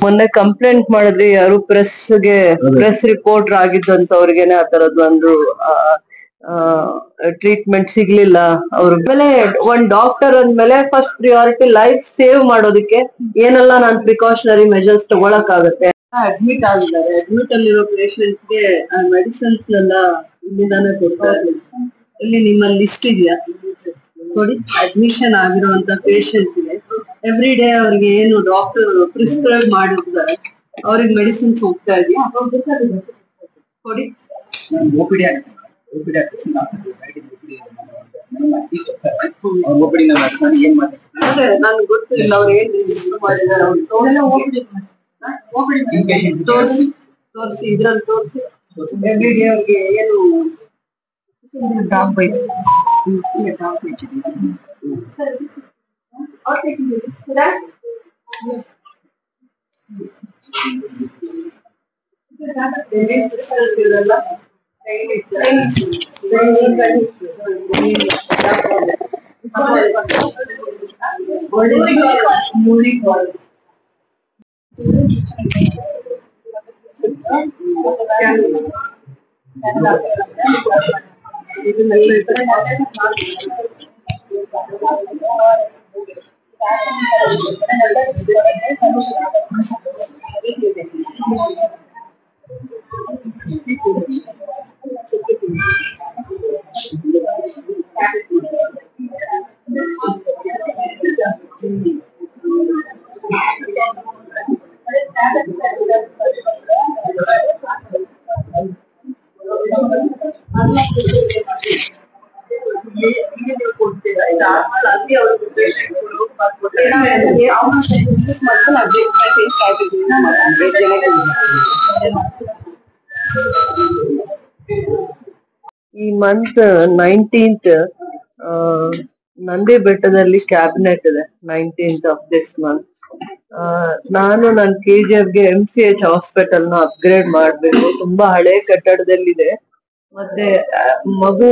ಮೊನ್ನೆ ಕಂಪ್ಲೇಂಟ್ ಮಾಡಿದ್ರಿ ಯಾರು ಪ್ರೆಸ್ ರಿಪೋರ್ಟರ್ ಆಗಿದ್ದಂತವ್ರಿಗೇನೆ ಆ ತರದ್ ಒಂದು ಟ್ರೀಟ್ಮೆಂಟ್ ಸಿಗ್ಲಿಲ್ಲ. ಅವ್ರ ಮೇಲೆ ಒಂದ್ ಡಾಕ್ಟರ್ ಅಂದ್ಮೇಲೆ ಫಸ್ಟ್ ಪ್ರಿಯಾರಿಟಿ ಲೈಫ್ ಸೇವ್ ಮಾಡೋದಕ್ಕೆ ಏನೆಲ್ಲ ನಾನ್ ಪ್ರಿಕಾಷನರಿ ಮೆಜರ್ಸ್ ತಗೊಳಕಾಗತ್ತೆ. ಅಡ್ಮಿಟ್ ಆಗಿದ್ದಾರೆ. ಅಡ್ಮಿಟ್ ಅಲ್ಲಿರೋ ಪೇಷಂಟ್ಸ್ ಗೆ ಮೆಡಿಸಿನ್ಸ್ ಎಲ್ಲ ಇಲ್ಲಿಂದಾನೆ ಕೊಡ್ತಾ ಇದ್ದೀನಿ. ಇಲ್ಲಿ ನಿಮ್ಮ ಲಿಸ್ಟ್ ಇದೆಯಾ ನೋಡಿ. ಅಡ್ಮಿಷನ್ ಆಗಿರುವಂತ ಪೇಷಂಟ್ಸ್ ಗೆ ಎವ್ರಿ ಡೇ ಅವ್ರಿಗೆ ಏನು ಡಾಕ್ಟರ್ ಪ್ರಿಸ್ಕ್ರೈಬ್ ಮಾಡಿರ್ತಾರೆ ಅವ್ರಿಗೆ ಮೆಡಿಸಿನ್ಸ್ ಹೋಗ್ತಾ ಇದೆಯಾ ಕೊಡಿ. ನನ್ಗೆ ಗೊತ್ತಿಲ್ಲ ಅವ್ರು ಏನ್ ರಿಜಿಸ್ಟರ್ ಮಾಡಿದ್ದಾರೆ. ತೋರಿಸಿ ಇದ್ರಲ್ಲಿ ತೋರಿಸಿ ಎವ್ರಿ ಡೇ ಅವ್ರಿಗೆ ಏನು ಈ ಮಂತ್ 19th ನಂದಿ ಬೆಟ್ಟದಲ್ಲಿ ಕ್ಯಾಬಿನೆಟ್ ಇದೆ. 19th of this month. ನಾನು ನನ್ನ KGF ಗೆ MCH ಹಾಸ್ಪಿಟಲ್ ನ ಅಪ್ಗ್ರೇಡ್ ಮಾಡ್ಬೇಕು. ತುಂಬಾ ಹಳೆ ಕಟ್ಟಡದಲ್ಲಿದೆ. ಮತ್ತೆ ಮಗು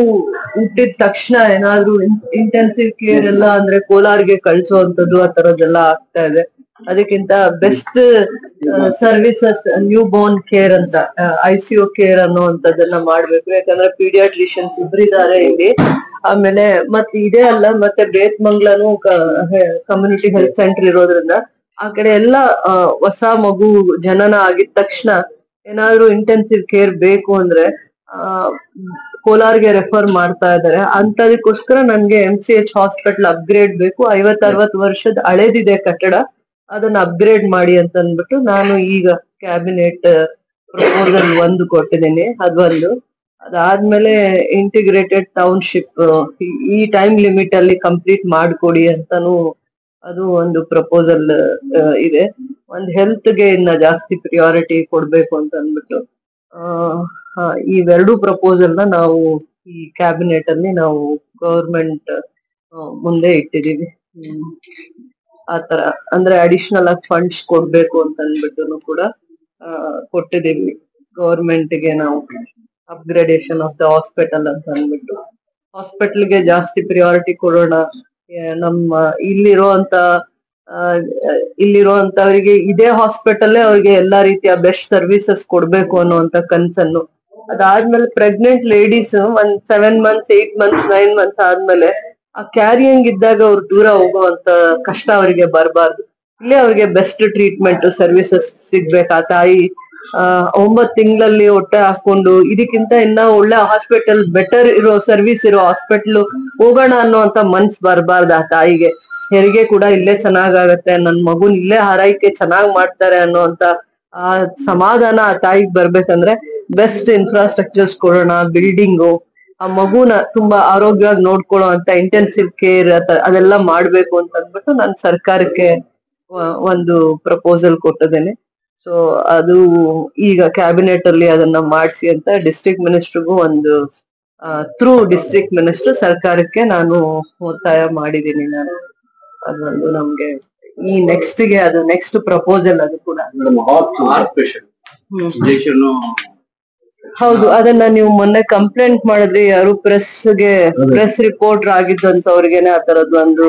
ಹುಟ್ಟಿದ ತಕ್ಷಣ ಏನಾದ್ರು ಇಂಟೆನ್ಸಿವ್ ಕೇರ್ ಎಲ್ಲ ಅಂದ್ರೆ ಕೋಲಾರ್ಗೆ ಕಳ್ಸುವಂತದ್ದು ಆ ತರದ್ದೆಲ್ಲ ಆಗ್ತಾ ಇದೆ. ಅದಕ್ಕಿಂತ best services new born care ಅಂತ ICU ಕೇರ್ ಅನ್ನುವಂಥದ್ದನ್ನ ಮಾಡ್ಬೇಕು. ಯಾಕಂದ್ರೆ ಪೀಡಿಯಾಟ್ರಿಷಿಯನ್ಸ್ ಇಬ್ಬರಿದ್ದಾರೆ ಇಲ್ಲಿ. ಆಮೇಲೆ ಮತ್ತೆ ಇದೇ ಅಲ್ಲ, ಮತ್ತೆ ಬೇತ್ಮಂಗ್ಲನು ಕಮ್ಯುನಿಟಿ ಹೆಲ್ತ್ ಸೆಂಟರ್ ಇರೋದ್ರಿಂದ ಆ ಕಡೆ ಎಲ್ಲ ಹೊಸ ಮಗು ಜನನ ಆಗಿದ ತಕ್ಷಣ ಏನಾದ್ರು ಇಂಟೆನ್ಸಿವ್ ಕೇರ್ ಬೇಕು ಅಂದ್ರೆ ಕೋಲಾರ್ಗೆ ರೆಫರ್ ಮಾಡ್ತಾ ಇದ್ದಾರೆ. ಅಂತದಕ್ಕೋಸ್ಕರ ನನ್ಗೆ MCH ಹಾಸ್ಪಿಟಲ್ ಅಪ್ಗ್ರೇಡ್ ಬೇಕು. 50-60 ವರ್ಷದ ಹಳೇದಿದೆ ಕಟ್ಟಡ, ಅದನ್ನ ಅಪ್ಗ್ರೇಡ್ ಮಾಡಿ ಅಂತ ಅಂದ್ಬಿಟ್ಟು ನಾನು ಈಗ ಕ್ಯಾಬಿನೆಟ್ ಪ್ರಪೋಸಲ್ 1 ಕೊಟ್ಟಿದ್ದೀನಿ. ಅದೊಂದು. ಅದಾದ್ಮೇಲೆ ಇಂಟಿಗ್ರೇಟೆಡ್ ಟೌನ್ಶಿಪ್ ಈ ಟೈಮ್ ಲಿಮಿಟ್ ಅಲ್ಲಿ ಕಂಪ್ಲೀಟ್ ಮಾಡ್ಕೊಡಿ ಅಂತಾನು ಅದು ಒಂದು ಪ್ರಪೋಸಲ್ ಇದೆ. ಒಂದ್ ಹೆಲ್ತ್ ಗೆ ಇನ್ನ ಜಾಸ್ತಿ ಪ್ರಿಯಾರಿಟಿ ಕೊಡ್ಬೇಕು ಅಂತ ಅಂದ್ಬಿಟ್ಟು ಇವೆರಡು ಪ್ರಪೋಸಲ್ ನ ನಾವು ಈ ಕ್ಯಾಬಿನೆಟ್ ಅಲ್ಲಿ ನಾವು ಗವರ್ಮೆಂಟ್ ಮುಂದೆ ಇಟ್ಟಿದೀವಿ. ಆತರ ಅಂದ್ರೆ ಅಡಿಷನಲ್ ಆಗಿ ಫಂಡ್ಸ್ ಕೊಡ್ಬೇಕು ಅಂತ ಅಂದ್ಬಿಟ್ಟು ಕೂಡ ಕೊಟ್ಟಿದೀವಿ ಗವರ್ಮೆಂಟ್ ಗೆ. ನಾವು ಅಪ್ಗ್ರೇಡೇಷನ್ ಆಫ್ ದ ಹಾಸ್ಪಿಟಲ್ ಅಂತ ಅಂದ್ಬಿಟ್ಟು ಹಾಸ್ಪಿಟಲ್ಗೆ ಜಾಸ್ತಿ ಪ್ರಿಯಾರಿಟಿ ಕೊಡೋಣ. ನಮ್ಮ ಇಲ್ಲಿರುವಂತವರಿಗೆ ಇದೇ ಹಾಸ್ಪಿಟಲ್ ಅವ್ರಿಗೆ ಎಲ್ಲಾ ರೀತಿಯ ಬೆಸ್ಟ್ ಸರ್ವಿಸಸ್ ಕೊಡ್ಬೇಕು ಅನ್ನುವಂತ ಕನ್ಸನ್ನು. ಅದಾದ್ಮೇಲೆ pregnant ladies 7 months 8 months 9 months ಆದ್ಮೇಲೆ ಆ ಕ್ಯಾರಿಯಂಗ್ ಇದ್ದಾಗ ಅವ್ರು ದೂರ ಹೋಗುವಂತ ಕಷ್ಟ ಅವರಿಗೆ ಬರಬಾರ್ದು. ಇಲ್ಲೇ ಅವ್ರಿಗೆ ಬೆಸ್ಟ್ ಟ್ರೀಟ್ಮೆಂಟ್ ಸರ್ವಿಸಸ್ ಸಿಗ್ಬೇಕು. ಆ ತಾಯಿ 9 ತಿಂಗಳಲ್ಲಿ ಹೊಟ್ಟೆ ಹಾಕೊಂಡು ಇದಕ್ಕಿಂತ ಇನ್ನ ಒಳ್ಳೆ ಹಾಸ್ಪಿಟಲ್, ಬೆಟರ್ ಇರೋ ಸರ್ವಿಸ್ ಇರೋ ಹಾಸ್ಪಿಟಲ್ ಹೋಗೋಣ ಅನ್ನುವಂತ ಮನ್ಸ್ ಬರಬಾರ್ದು ಆ ತಾಯಿಗೆ. ಹೆರಿಗೆ ಕೂಡ ಇಲ್ಲೇ ಚೆನ್ನಾಗಾಗತ್ತೆ, ನನ್ ಮಗುನ್ ಇಲ್ಲೇ ಹಾರೈಕೆ ಚೆನ್ನಾಗ್ ಮಾಡ್ತಾರೆ ಅನ್ನುವಂತ ಆ ಸಮಾಧಾನ ಆ ತಾಯಿಗೆ ಬರ್ಬೇಕಂದ್ರೆ ಬೆಸ್ಟ್ ಇನ್ಫ್ರಾಸ್ಟ್ರಕ್ಚರ್ಸ್ ಕೊಡೋಣ. ಬಿಲ್ಡಿಂಗು, ಆ ಮಗುನ ತುಂಬಾ ಆರೋಗ್ಯವಾಗಿ ನೋಡ್ಕೊಳ್ಳೋ ಅಂತ ಇಂಟೆನ್ಸಿವ್ ಕೇರ್ ಅದೆಲ್ಲ ಮಾಡ್ಬೇಕು ಅಂತ ಅಂದ್ಬಿಟ್ಟು ನಾನು ಸರ್ಕಾರಕ್ಕೆ ಒಂದು ಪ್ರಪೋಸಲ್ ಕೊಟ್ಟಿದ್ದೇನೆ. ಸೊ ಅದು ಈಗ ಕ್ಯಾಬಿನೆಟ್ ಅಲ್ಲಿ ಅದನ್ನ ಮಾಡಿಸಿ ಅಂತ ಡಿಸ್ಟ್ರಿಕ್ಟ್ ಮಿನಿಸ್ಟರ್ಗೂ ಒಂದು ಥ್ರೂ ಡಿಸ್ಟ್ರಿಕ್ಟ್ ಮಿನಿಸ್ಟರ್ ಸರ್ಕಾರಕ್ಕೆ ನಾನು ಒತ್ತಾಯ ಮಾಡಿದ್ದೀನಿ. ನಾನು ಅದೊಂದು ನಮ್ಗೆ ಈ ನೆಕ್ಸ್ಟ್ ಗೆ ಅದು ನೆಕ್ಸ್ಟ್ ಪ್ರಪೋಸಲ್ ಅದು ಕೂಡ. ಹೌದು, ಅದನ್ನ ನೀವು ಮೊನ್ನೆ ಕಂಪ್ಲೇಂಟ್ ಮಾಡಿದ್ರಿ ಯಾರು ಪ್ರೆಸ್ ರಿಪೋರ್ಟರ್ ಆಗಿದ್ದಂತವ್ರಿಗೇನೆ ಆ ತರದ್ ಒಂದು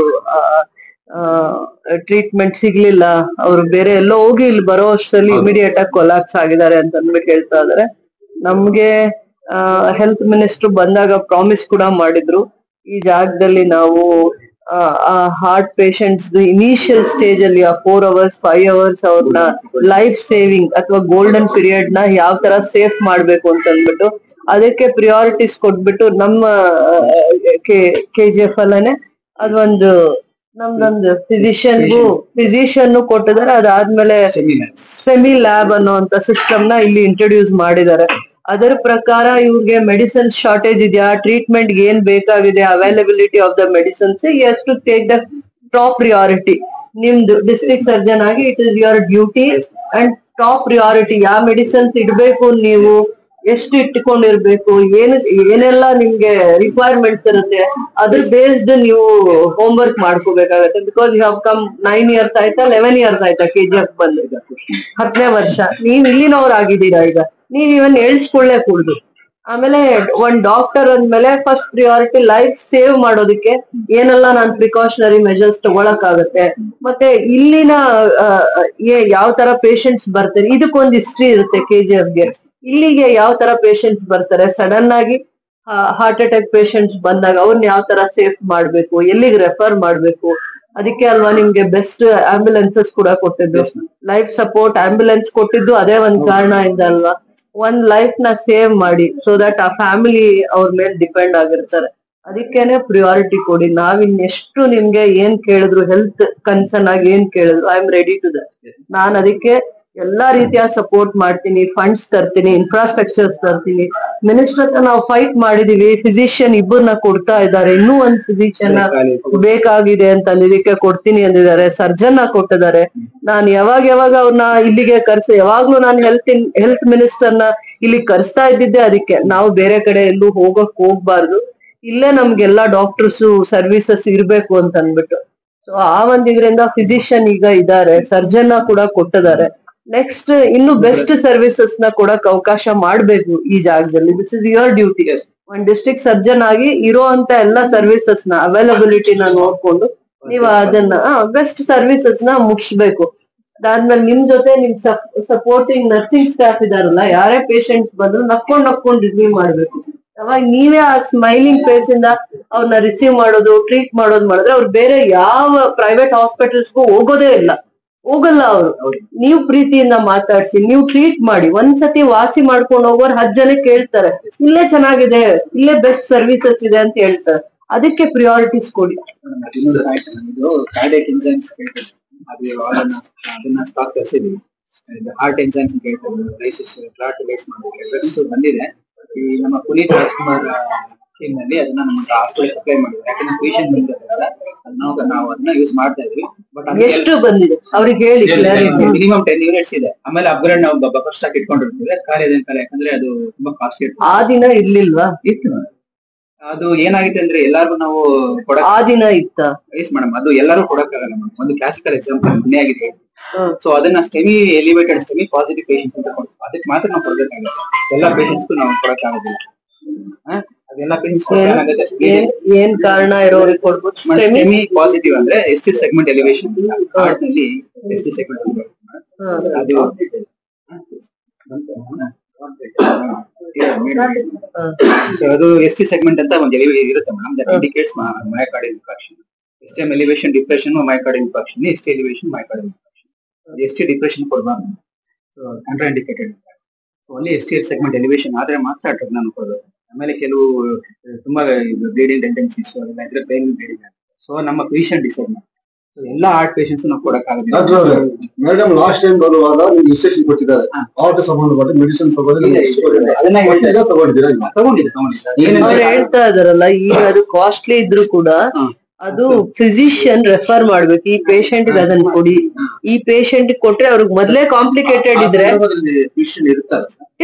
ಟ್ರೀಟ್ಮೆಂಟ್ ಸಿಗ್ಲಿಲ್ಲ, ಅವ್ರು ಬೇರೆ ಎಲ್ಲೋ ಹೋಗಿ ಇಲ್ಲಿ ಬರೋ ಅಷ್ಟರಲ್ಲಿ ಇಮಿಡಿಯೇಟ್ ಆಗಿ ಕೊಲಾಪ್ಸ್ ಆಗಿದ್ದಾರೆ ಅಂತ ಅಂದ್ಬಿಟ್ಟು ಹೇಳ್ತಾ ಇದಾರೆ. ನಮ್ಗೆ ಹೆಲ್ತ್ ಮಿನಿಸ್ಟರ್ ಬಂದಾಗ ಪ್ರಾಮಿಸ್ ಕೂಡ ಮಾಡಿದ್ರು, ಈ ಜಾಗದಲ್ಲಿ ನಾವು ಆ ಹಾರ್ಟ್ ಪೇಷಂಟ್ಸ್ ಇನಿಷಿಯಲ್ ಸ್ಟೇಜ್ ಅಲ್ಲಿ ಆ 4 hours 5 hours ಅವ್ರನ್ನ ಲೈಫ್ ಸೇವಿಂಗ್ ಅಥವಾ ಗೋಲ್ಡನ್ ಪೀರಿಯಡ್ ನ ಯಾವ ತರ ಸೇಫ್ ಮಾಡ್ಬೇಕು ಅಂತ ಅಂದ್ಬಿಟ್ಟು ಅದಕ್ಕೆ ಪ್ರಿಯಾರಿಟೀಸ್ ಕೊಟ್ಬಿಟ್ಟು ನಮ್ಮ KGF ಅಲ್ಲೇ ಅದೊಂದು ನಮ್ದೊಂದು ಫಿಸಿಷಿಯನ್ ಕೊಟ್ಟಿದ್ದಾರೆ. ಅದಾದ್ಮೇಲೆ ಸೆಮಿ ಲ್ಯಾಬ್ ಅನ್ನುವಂತ ಸಿಸ್ಟಮ್ ನ ಇಲ್ಲಿ ಇಂಟ್ರೊಡ್ಯೂಸ್ ಮಾಡಿದ್ದಾರೆ. ಅದರ ಪ್ರಕಾರ ಇವ್ರಿಗೆ ಮೆಡಿಸಿನ್ ಶಾರ್ಟೇಜ್ ಇದೆಯಾ, ಟ್ರೀಟ್ಮೆಂಟ್ ಏನ್ ಬೇಕಾಗಿದೆ, availability of the medicines you to take the top priority. ನಿಮ್ದು ಡಿಸ್ಟ್ರಿಕ್ಟ್ ಸರ್ಜನ್ ಆಗಿ it is your duty and top priority. ಯಾವ ಮೆಡಿಸಿನ್ಸ್ ಇಡ್ಬೇಕು, ನೀವು ಎಷ್ಟು ಇಟ್ಕೊಂಡಿರ್ಬೇಕು, ಏನೆಲ್ಲ ನಿಮ್ಗೆ ರಿಕ್ವೈರ್ಮೆಂಟ್ಸ್ ಇರುತ್ತೆ, ಅದ್ರ ಬೇಸ್ಡ್ ನೀವು ಹೋಮ್ ವರ್ಕ್ ಮಾಡ್ಕೋಬೇಕಾಗತ್ತೆ. Because you have come 9 years ಆಯ್ತಾ 11 years ಆಯ್ತಾ KGF ಬಂದು, 10ನೇ ವರ್ಷ ನೀವ್ ಇಲ್ಲಿನವ್ರಾಗಿದ್ದೀರಾ. ಈಗ ನೀವ್ ಇವನ್ ಎಳ್ಸ್ಕೊಳ್ಳೇ ಕೂಡುದು. ಆಮೇಲೆ ಒಂದ್ ಡಾಕ್ಟರ್ ಅಂದ್ಮೇಲೆ ಫಸ್ಟ್ ಪ್ರಿಯಾರಿಟಿ ಲೈಫ್ ಸೇವ್ ಮಾಡೋದಕ್ಕೆ ಏನೆಲ್ಲ ನಾನ್ ಪ್ರಿಕಾಷನರಿ ಮೆಜರ್ಸ್ ತಗೊಳಕಾಗತ್ತೆ, ಮತ್ತೆ ಇಲ್ಲಿನ ಯಾವ ತರ ಪೇಷಂಟ್ಸ್ ಬರ್ತಾರೆ, ಇದಕ್ಕೊಂದು ಹಿಸ್ಟ್ರಿ ಇರುತ್ತೆ KGFಗೆ. ಇಲ್ಲಿಗೆ ಯಾವ ತರ ಪೇಷಂಟ್ಸ್ ಬರ್ತಾರೆ, ಸಡನ್ ಆಗಿ ಹಾರ್ಟ್ ಅಟ್ಯಾಕ್ ಪೇಷಂಟ್ಸ್ ಬಂದಾಗ ಅವ್ರನ್ನ ಯಾವ ತರ ಸೇಫ್ ಮಾಡ್ಬೇಕು, ಎಲ್ಲಿಗೆ ರೆಫರ್ ಮಾಡ್ಬೇಕು. ಅದಕ್ಕೆ ಅಲ್ವಾ ನಿಮ್ಗೆ ಬೆಸ್ಟ್ ಆಂಬ್ಯುಲೆನ್ಸಸ್ ಕೂಡ ಕೊಟ್ಟಿದ್ದು, ಲೈಫ್ ಸಪೋರ್ಟ್ ಆಂಬ್ಯುಲೆನ್ಸ್ ಕೊಟ್ಟಿದ್ದು ಅದೇ ಒಂದ್ ಕಾರಣ ಇಂದ ಅಲ್ವಾ. ಒಂದ್ ಲೈಫ್ ನ ಸೇವ್ ಮಾಡಿ ಸೊ ದಟ್ ಆ ಫ್ಯಾಮಿಲಿ ಅವ್ರ ಮೇಲೆ ಡಿಪೆಂಡ್ ಆಗಿರ್ತಾರೆ. ಅದಕ್ಕೇನೆ ಪ್ರಿಯಾರಿಟಿ ಕೊಡಿ. ನಾವಿನ್ನೆಷ್ಟು ನಿಮ್ಗೆ ಏನ್ ಕೇಳಿದ್ರು, ಹೆಲ್ತ್ ಕನ್ಸರ್ನ್ ಆಗಿ ಏನ್ ಕೇಳಿದ್ರು, I am ready to that. ನಾನ್ ಅದಕ್ಕೆ ಎಲ್ಲಾ ರೀತಿಯ ಸಪೋರ್ಟ್ ಮಾಡ್ತೀನಿ, ಫಂಡ್ಸ್ ತರ್ತೀನಿ, ಇನ್ಫ್ರಾಸ್ಟ್ರಕ್ಚರ್ಸ್ ತರ್ತೀನಿ. ಮಿನಿಸ್ಟರ್ ಹತ್ರ ನಾವು ಫೈಟ್ ಮಾಡಿದೀವಿ, ಫಿಸಿಷಿಯನ್ ಇಬ್ಬರನ್ನ ಕೊಡ್ತಾ ಇದ್ದಾರೆ, ಇನ್ನೂ ಒಂದ್ ಫಿಸಿಷಿಯನ್ ಬೇಕಾಗಿದೆ ಅಂತ ಅಂದಿದ್ದಕ್ಕೆ ಕೊಡ್ತೀನಿ ಅಂದಿದ್ದಾರೆ, ಸರ್ಜನ್ ಕೊಟ್ಟಿದ್ದಾರೆ. ನಾನು ಯಾವಾಗ ಅವ್ರನ್ನ ಇಲ್ಲಿಗೆ ಯಾವಾಗ್ಲೂ ನಾನು ಹೆಲ್ತ್ ಮಿನಿಸ್ಟರ್ನ ಇಲ್ಲಿ ಕರೆಸ್ತಾ ಇದ್ದಿದ್ದೆ. ಅದಕ್ಕೆ ನಾವು ಬೇರೆ ಕಡೆ ಎಲ್ಲೂ ಹೋಗ್ಬಾರ್ದು, ಇಲ್ಲೇ ನಮ್ಗೆಲ್ಲಾ ಡಾಕ್ಟರ್ಸ್ ಸರ್ವಿಸಸ್ ಇರ್ಬೇಕು ಅಂತ ಅಂದ್ಬಿಟ್ಟು. ಸೊ ಆ ಒಂದಿದ್ರಿಂದ ಫಿಸಿಷಿಯನ್ ಈಗ ಇದ್ದಾರೆ, ಸರ್ಜನ್ ಕೂಡ ಕೊಟ್ಟಿದ್ದಾರೆ. ನೆಕ್ಸ್ಟ್ ಇನ್ನು ಬೆಸ್ಟ್ ಸರ್ವಿಸಸ್ ನ ಕೊಡಕ್ ಅವಕಾಶ ಮಾಡ್ಬೇಕು ಈ ಜಾಗದಲ್ಲಿ. This is your duty. ಒಂದ್ ಡಿಸ್ಟ್ರಿಕ್ಟ್ ಸರ್ಜನ್ ಆಗಿ ಇರೋ ಅಂತ ಎಲ್ಲಾ ಸರ್ವಿಸಸ್ ನ ಅವೈಲಬಿಲಿಟಿನ ನೋಡ್ಕೊಂಡು ನೀವು ಅದನ್ನ ಬೆಸ್ಟ್ ಸರ್ವಿಸಸ್ ನ ಮುಗಿಸ್ಬೇಕು. ಅದಾದ್ಮೇಲೆ ನಿಮ್ ಜೊತೆ ನಿಮ್ ಸಪೋರ್ಟಿಂಗ್ ನರ್ಸಿಂಗ್ ಸ್ಟಾಫ್ ಇದಾರಲ್ಲ, ಯಾರೇ ಪೇಷಂಟ್ ಬಂದ್ರು ನಕ್ಕೊಂಡ್ ರಿಸೀವ್ ಮಾಡ್ಬೇಕು. ಅವಾಗ ನೀವೇ ಆ ಸ್ಮೈಲಿಂಗ್ ಫೇಸ್ ಇಂದ ಅವ್ರನ್ನ ರಿಸೀವ್ ಮಾಡೋದು, ಟ್ರೀಟ್ ಮಾಡೋದು ಮಾಡಿದ್ರೆ ಅವ್ರು ಬೇರೆ ಯಾವ ಪ್ರೈವೇಟ್ ಹಾಸ್ಪಿಟಲ್ಸ್ಗೂ ಹೋಗಲ್ಲ ಅವರು. ನೀವು ಪ್ರೀತಿಯಿಂದ ಮಾತಾಡ್ಸಿ, ನೀವು ಟ್ರೀಟ್ ಮಾಡಿ, ಒಂದ್ಸತಿ ವಾಸಿ ಮಾಡ್ಕೊಂಡು ಹೋಗೋರು 10 ಜನ ಕೇಳ್ತಾರೆ, ಇಲ್ಲೇ ಚೆನ್ನಾಗಿದೆ, ಇಲ್ಲೇ ಬೆಸ್ಟ್ ಸರ್ವಿಸಸ್ ಇದೆ ಅಂತ ಹೇಳ್ತಾರೆ. ಅದಕ್ಕೆ ಪ್ರಿಯಾರಿಟೀಸ್ ಕೊಡಿ. ಹಾರ್ಟ್ ಎನ್ಸೈಮ್ಸ್ ಬಂದಿದೆ. ಈ ನಮ್ಮ ಪುನೀತ್ ರಾಜ್ಕುಮಾರ್ ಟೀಮ್ ನಲ್ಲಿ ಅದನ್ನ ನಮ್ಮ ಹಾಸ್ಪಿಟಲ್ ಸಪ್ಲೈ ಮಾಡಿದ್ದಾರೆ. ಯಾಕಂದ್ರೆ ಪೇಷಂಟ್ ನಾವು ಅದನ್ನ ಯೂಸ್ ಮಾಡ್ತಾ ಇದ್ವಿ. ಬಟ್ ಎಷ್ಟು ಬಂದಿದೆ ಅವ್ರಿಗೆ ಹೇಳಿ. ಮಿನಿಮಮ್ 10 units ಇದೆ. ಆಮೇಲೆ ಅಪ್ಗ್ರೇಡ್ ನಾವು ಬಫರ್ ಸ್ಟಾಕ್ ಇಟ್ಕೊಂಡಿರ್ತೀವಿ ಖಾಲಿ ಯಾಕಂದ್ರೆ ಅದು ತುಂಬಾ ಕಾಸ್ಟ್ಲಿ. ಆ ದಿನ ಇರ್ಲಿಲ್ವಾ? ಇತ್ತು. ಅದು ಏನಾಗಿದೆ ಅಂದ್ರೆ ಎಲ್ಲಾರ್ಗು ನಾವು ಆ ದಿನ ಇತ್ತ ಎಸ್ ಮೇಡಮ್, ಅದು ಎಲ್ಲರೂ ಕೊಡಕ್ಕಾಗಲ್ಲ ಮೇಡಮ್. ಒಂದು ಕ್ಲಾಸಿಕಲ್ ಎಕ್ಸಾಂಪಲ್ ಮನೆ ಆಗಿದೆ. ಸೊ ಅದನ್ನ STEMI elevated STEMI positive patients ಅಂತ ಕೊಡ್ತೀವಿ. ಅದಕ್ಕೆ ಮಾತ್ರ ನಾವು ಕೊಡ್ಬೇಕಾಗುತ್ತೆ. ಎಲ್ಲಾ ಪೇಷಂಟ್ಸ್ಗೂ ನಾವು ಕೊಡಕ್ಕಾಗೋದಿಲ್ಲ. ಅದೆಲ್ಲ ಪೇಷಂಟ್ಸ್ ಏನ್ ಕಾರಣ ಇರೋರಿಗೆ ಕೊಡ್ಬೋದು. ಸ್ಟೆಮಿ ಪಾಸಿಟಿವ್ ಅಂದ್ರೆ ST ಸೆಗ್ಮೆಂಟ್ ಎಲಿವೇಶನ್ ಹಾರ್ಟ್ ನಲ್ಲಿ ST ಸೆಗ್ಮೆಂಟ್ ಅದು ಸೊ ಅದು ST ಸೆಗ್ಮೆಂಟ್ ಅಂತ ಒಂದು ಇರುತ್ತೆ madam. That indicates myocardial infarction. STM elevation depression myocardial infarction, ST elevation myocardial infarction. ST depression ಕೊಡಬಾರ್ದು, ಸೊ ಕಾಂಟ್ರಾ ಇಂಡಿಕೇಟೆಡ್. ಸೊ ಅಲ್ಲಿ ST segment elevation ಆದ್ರೆ ಮಾತ್ರ ಟ್ರೀಟ್ಮೆಂಟ್ ಕೊಡಬೇಕು. ಆಮೇಲೆ ಕೆಲವು ತುಂಬಾ ಬ್ಲೀಡಿಂಗ್ ಟೆಂಡೆನ್ಸೀಸ್ ಅದೆಲ್ಲ ಇದ್ರೆ ಬ್ರೈನ್ ಬ್ಲೀಡಿಂಗ್ ಆಗುತ್ತೆ. ಸೊ ನಮ್ಮ ಪೇಷಂಟ್ ಡಿಸೈಡ್ ಮಾಡಿ. ಸೊ ಎಲ್ಲಾ ಹಾರ್ಟ್ ಪೇಷಂಟ್ಸ್ ನಾವು ಕೊಡಕ್ಕಾಗಲ್ಲ. ಮೇಡಮ್ ಲಾಸ್ಟ್ ಟೈಮ್ ಬರುವಾಗ ನೀವು ಇನ್ಸ್ಟ್ರಕ್ಷನ್ ಕೊಟ್ಟಿದ್ದಾರೆ, ಹಾರ್ಟ್ ಸಂಬಂಧಪಟ್ಟ ಮೆಡಿಸಿನ್ ಅವ್ರು ಹೇಳ್ತಾ ಇದಾರಲ್ಲ, ಈಗ ಅದು ಕಾಸ್ಟ್ಲಿ ಇದ್ರು ಕೂಡ ಅದು ಫಿಸಿಷಿಯನ್ ರೆಫರ್ ಮಾಡ್ಬೇಕು. ಈ ಪೇಷಂಟ್ ಅದನ್ನ ಕೊಡಿ, ಈ ಪೇಷಂಟ್ ಕೊಟ್ರೆ ಅವ್ರಿಗೆ ಮೊದ್ಲೇ ಕಾಂಪ್ಲಿಕೇಟೆಡ್ ಇದ್ರೆ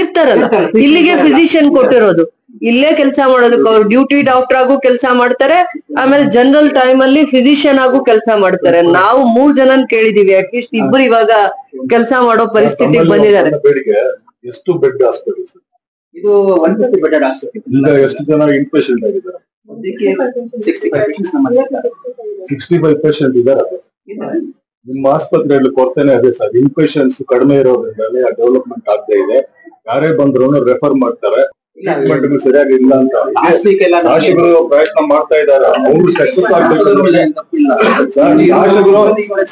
ಇರ್ತಾರಲ್ಲ, ಇಲ್ಲಿಗೆ ಫಿಸಿಷಿಯನ್ ಕೊಟ್ಟಿರೋದು. ಇಲ್ಲೇ ಕೆಲಸ ಮಾಡೋದಕ್ಕೆ ಅವ್ರು ಡ್ಯೂಟಿ ಡಾಕ್ಟರ್ ಆಗು ಕೆಲಸ ಮಾಡ್ತಾರೆ, ಆಮೇಲೆ ಜನರಲ್ ಟೈಮ್ ಅಲ್ಲಿ ಫಿಸಿಷಿಯನ್ ಆಗು ಕೆಲಸ ಮಾಡ್ತಾರೆ. ನಾವು 3 ಜನನ್ ಕೇಳಿದೀವಿ, ಅಟ್ಲೀಸ್ಟ್ ಇಬ್ರು ಇವಾಗ ಕೆಲಸ ಮಾಡೋ ಪರಿಸ್ಥಿತಿಗೆ ಬಂದಿದ್ದಾರೆ. ಎಷ್ಟು ಬೆಡ್ ಹಾಸ್ಪಿಟಲ್ ಇದು 150 ಬೆಡ್ ಹಾಸ್ಪಿಟಲ್. ಈಗ ಎಷ್ಟು ಜನ ಇನ್ ಪೇಷಂಟ್ ಆಗಿದ್ದಾರೆ? 65 ಪೇಷಂಟ್ಸ್ ನಮ್ಮಲ್ಲಿ 65 ಪೇಷಂಟ್ ಇದ್ದಾರೆ. ನಿಮ್ಮ ಆಸ್ಪತ್ರೆಯಲ್ಲಿ ಕೊರತೆನೆ ಅದೇ ಸರ್, ಇನ್ಪೇಷನ್ಸ್ ಕಡಿಮೆ ಇರೋದ್ರಿಂದಲೇ ಡೆವಲಪ್ಮೆಂಟ್ ಆಗದೆ ಇದೆ. ಯಾರೇ ಬಂದ್ರು ರೆಫರ್ ಮಾಡ್ತಾರೆ, ಟ್ರೀಟ್ಮೆಂಟ್ ಸರಿಯಾಗಿ ಇಲ್ಲ ಅಂತ. ಶಾಸಕರು ಪ್ರಯತ್ನ ಮಾಡ್ತಾ ಇದ್ದಾರೆ, ಅವರು ಸಕ್ಸಸ್ ಆಗ್ಬೇಕಂದ್ರೆ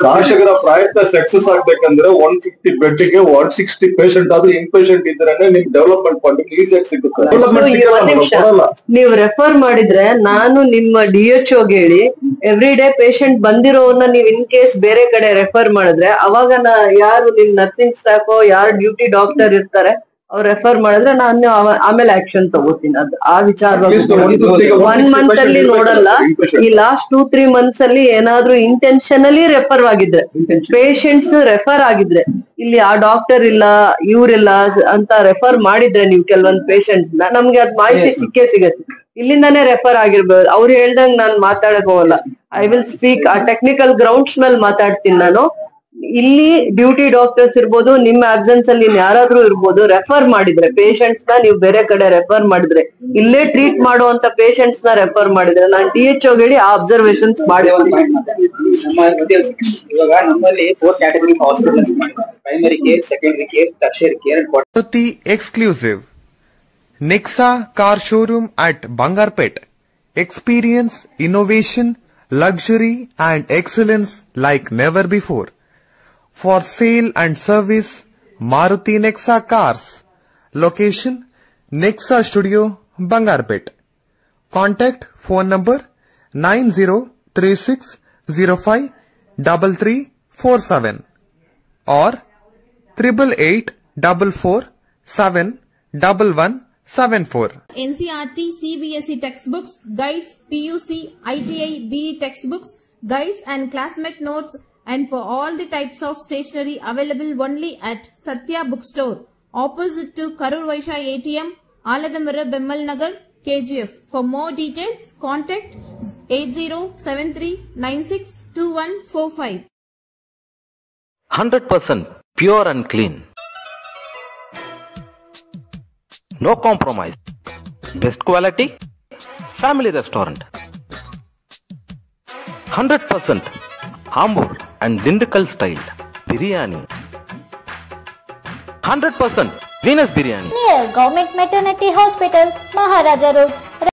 ಶಾಸಕರ ಪ್ರಯತ್ನ ಸಕ್ಸಸ್ ಆಗ್ಬೇಕಂದ್ರೆ 150 ಬೆಡ್ಗೆ 160 ಪೇಷಂಟ್ ಆದ್ರೂ ಇನ್ ಪೇಷಂಟ್ ಇದ್ರೆ ನಿಮ್ ಡೆವಲಪ್ಮೆಂಟ್ ಫಂಡ್ ಈಸಿಯಾಗಿ ಸಿಗುತ್ತೆ. ನೀವು ರೆಫರ್ ಮಾಡಿದ್ರೆ ನಾನು ನಿಮ್ಮ DHOಗೆ ಹೇಳಿ ಎವ್ರಿ ಡೇ ಪೇಷಂಟ್ ಬಂದಿರೋನ್ನ ನೀವು ಇನ್ ಕೇಸ್ ಬೇರೆ ಕಡೆ ರೆಫರ್ ಮಾಡಿದ್ರೆ ಅವಾಗ ಯಾರು ನಿಮ್ ನರ್ಸಿಂಗ್ ಸ್ಟಾಫ್ ಯಾರು ಡ್ಯೂಟಿ ಡಾಕ್ಟರ್ ಇರ್ತಾರೆ ಅವ್ರು ರೆಫರ್ ಮಾಡಿದ್ರೆ ನಾನು ಆಮೇಲೆ ಆಕ್ಷನ್ ತಗೋತೀನಿ. ಅದು ಆ ವಿಚಾರವಾಗಿ 1 ಮಂತ್ ಅಲ್ಲಿ ನೋಡಲ್ಲ. ಈ ಲಾಸ್ಟ್ 2-3 ಮಂತ್ಸ್ ಅಲ್ಲಿ ಏನಾದ್ರೂ ಇಂಟೆನ್ಷನಲಿ ರೆಫರ್ ಆಗಿದ್ರೆ, ಪೇಷಂಟ್ಸ್ ರೆಫರ್ ಆಗಿದ್ರೆ, ಇಲ್ಲಿ ಆ ಡಾಕ್ಟರ್ ಇಲ್ಲ ಇವ್ರಿಲ್ಲ ಅಂತ ರೆಫರ್ ಮಾಡಿದ್ರೆ ನೀವು ಕೆಲವೊಂದು ಪೇಷಂಟ್ಸ್ ನಮ್ಗೆ ಅದ್ ಮಾಹಿತಿ ಸಿಗುತ್ತೆ. ಇಲ್ಲಿಂದಾನೇ ರೆಫರ್ ಆಗಿರ್ಬೋದು. ಅವ್ರು ಹೇಳ್ದಂಗ್ ನಾನ್ ಮಾತಾಡಕ್ ಹೋಗಲ್ಲ. ಐ ವಿಲ್ ಸ್ಪೀಕ್ ಆ ಟೆಕ್ನಿಕಲ್ ಗ್ರೌಂಡ್ಸ್ ಮೇಲೆ ಮಾತಾಡ್ತೀನಿ ನಾನು. ಇಲ್ಲಿ ಡ್ಯೂಟಿ ಡಾಕ್ಟರ್ಸ್ ಇರ್ಬೋದು, ನಿಮ್ಮ ಅಬ್ಸೆನ್ಸ್ ಅಲ್ಲಿ ಯಾರಾದ್ರೂ ಇರ್ಬೋದು, ರೆಫರ್ ಮಾಡಿದ್ರೆ ಪೇಷಂಟ್ಸ್ ನ ನೀವು ಬೇರೆ ಕಡೆ ರೆಫರ್ ಮಾಡಿದ್ರೆ, ಇಲ್ಲೇ ಟ್ರೀಟ್ ಮಾಡುವಂತ ಪೇಷಂಟ್ಸ್ ನ ರೆಫರ್ ಮಾಡಿದ್ರೆ ನಾನು DHO ಹೇಳಿ ಆ ಅಬ್ಸರ್ವೇಷನ್ಸ್ ಮಾಡಿ. ಇವಾಗ ನಮ್ಮಲ್ಲಿ 4 category hospitals, primary care, secondary care, tertiary care and Maruti exclusive Nexa car showroom at Bangarpet. Experience, innovation, luxury and excellence like never before. For sale and service, Maruti Nexa Cars. Location, Nexa Studio, Bangarpet. Contact phone number 9036053347 or 8884471174. NCERT, CBSE textbooks, guides, PUC, ITI, BE textbooks, guides and classmate notes, and for all the types of stationery available only at Satya Bookstore, opposite to Karur Vaishya ATM, Aladamara, Bemmal Nagar, KGF. For more details, contact 8073962145. 100% pure and clean. No compromise. Best quality. Family restaurant. 100% Hambur and Dindukal style biryani. 100% Venus biryani. Near Government Maternity Hospital, Maharaja Road,